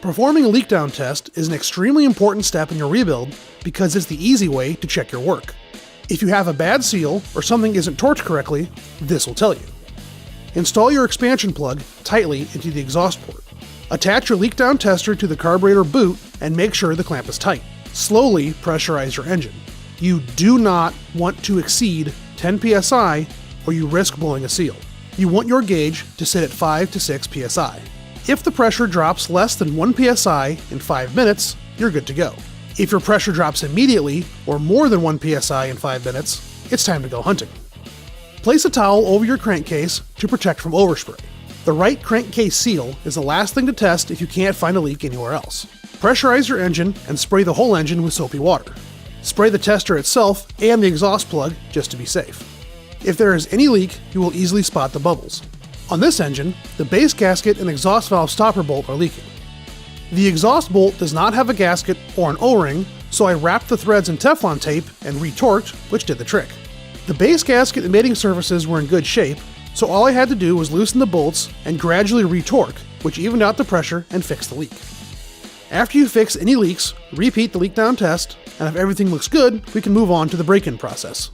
Performing a leak down test is an extremely important step in your rebuild because it's the easy way to check your work. If you have a bad seal or something isn't torqued correctly, this will tell you. Install your expansion plug tightly into the exhaust port. Attach your leak down tester to the carburetor boot and make sure the clamp is tight. Slowly pressurize your engine. You do not want to exceed 10 psi or you risk blowing a seal. You want your gauge to sit at 5 to 6 psi. If the pressure drops less than 1 psi in 5 minutes, you're good to go. If your pressure drops immediately or more than 1 psi in 5 minutes, it's time to go hunting. Place a towel over your crankcase to protect from overspray. The right crankcase seal is the last thing to test if you can't find a leak anywhere else. Pressurize your engine and spray the whole engine with soapy water. Spray the tester itself and the exhaust plug just to be safe. If there is any leak, you will easily spot the bubbles. On this engine, the base gasket and exhaust valve stopper bolt are leaking. The exhaust bolt does not have a gasket or an O-ring, so I wrapped the threads in Teflon tape and retorqued, which did the trick. The base gasket and mating surfaces were in good shape, so all I had to do was loosen the bolts and gradually retorque, which evened out the pressure and fixed the leak. After you fix any leaks, repeat the leak down test, and if everything looks good, we can move on to the break-in process.